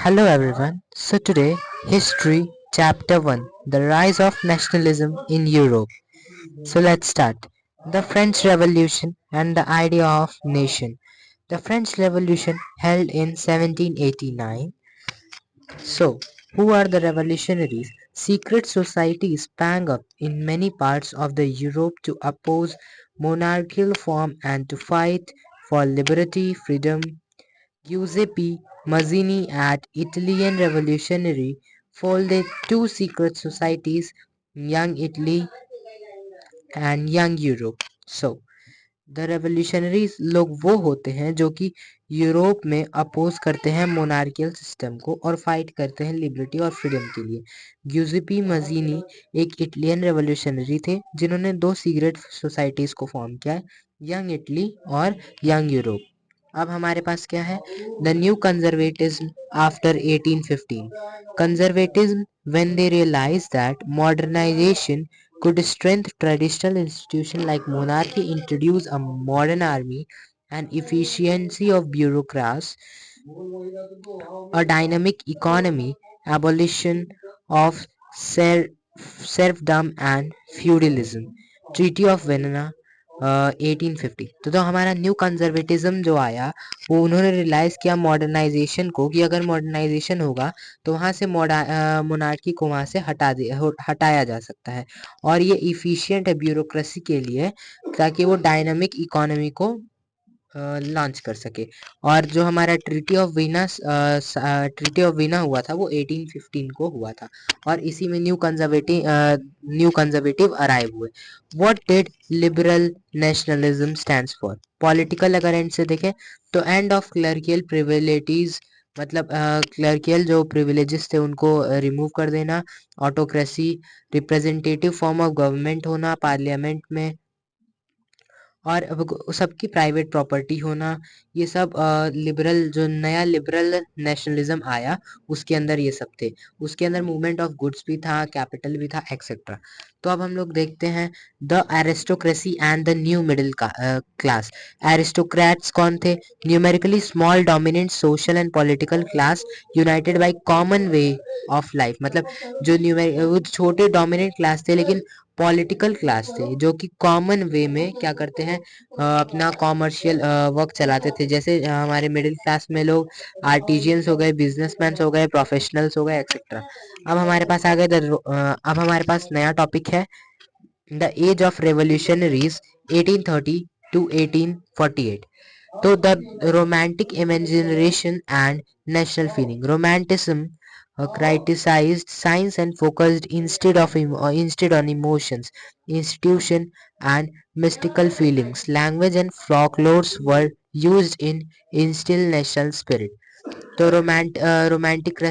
Hello everyone. So today, History Chapter 1, The Rise of Nationalism in Europe. So let's start. The French Revolution and the idea of nation. The French Revolution held in 1789. So, who are the revolutionaries? Secret societies sprang up in many parts of the Europe to oppose monarchical form and to fight for liberty, freedom. Giuseppe Mazzini at Italian Revolutionary founded two secret societies, Young Italy and Young Europe. So, the revolutionaries लोग वो होते हैं जो कि Europe में oppose करते हैं monarchial system को और फाइट करते हैं लिबर्टी और फ्रीडम के लिए। ग्यूजिपी मजीनी एक इटालियन रेवोल्यूशनरी थे जिन्होंने दो सीक्रेट सोसाइटीज को फॉर्म किया है, यंग इटली और यंग यूरोप। अब हमारे पास क्या है? The new conservatism after 1815। Conservatism when they realized that modernization could strengthen traditional institutions like monarchy, introduce a modern army and efficiency of bureaucrats, a dynamic economy, abolition of serfdom and feudalism. Treaty of Vienna 1850। तो हमारा new conservatism जो आया वो उन्होंने realise किया modernisation को कि अगर मॉडर्नाइजेशन होगा तो वहाँ से मोनार्की को वहाँ से हटाया जा सकता है और ये इफिशिएंट है ब्यूरोक्रेसी के लिए ताकि वो डायनामिक इकोनॉमी को लॉन्च कर सके। और जो हमारा ट्रीटी ऑफ वीना हुआ था वो 1815 को हुआ था और इसी में न्यू कंजर्वेटिव अराइव हुए। What did liberal nationalism stands for? Political अगर एंड से देखें तो एंड ऑफ क्लर्कियल प्रिविलेजेस, मतलब क्लर्कियल जो प्रिविलेजेस थे उनको रिमूव कर देना, autocracy, representative form of government होना पार्लियामेंट में, और सबकी प्राइवेट प्रॉपर्टी होना, ये सब लिबरल जो नया लिबरल नेशनलिज्म आया उसके अंदर ये सब थे। उसके अंदर मूवमेंट ऑफ गुड्स भी था, कैपिटल भी था, एक्सेट्रा। तो अब हम लोग देखते हैं the aristocracy and the new middle class. Aristocrats कौन थे? Numerically small dominant social and political class United by common way of life. मतलब जो वो छोटे डोमिनेंट क्लास थे लेकिन पॉलिटिकल क्लास थे जो कि कॉमन वे में क्या करते हैं, अपना कॉमर्शियल वर्क चलाते थे। जैसे हमारे मिडिल क्लास में लोग आर्टिजियंस हो गए, बिजनेसमैन हो गए, प्रोफेशनल्स हो गए, एक्सेट्रा। अब हमारे पास नया टॉपिक है the age of revolutionaries 1830 to 1848। तो the romantic imagination and national feeling. Romanticism criticized science and focused instead on emotions, institution and mystical feelings. Language and folklores were used in instill national spirit. तो romantic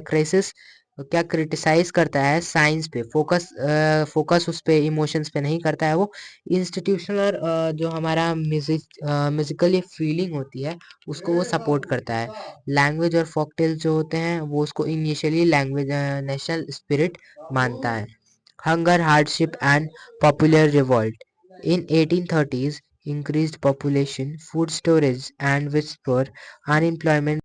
crisis क्या criticise करता है? Science पे focus उस पे emotions पे नहीं करता है। वो इंस्टीट्यूशनल और जो हमारा म्यूजिकल ये फीलिंग होती है उसको वो सपोर्ट करता है। लैंग्वेज और फोकटेल्स जो होते हैं वो उसको इनिशियली लैंग्वेज नेशनल स्पिरिट मानता है। Hunger, hardship and popular revolt in 1830s increased population, food storage and whisper unemployment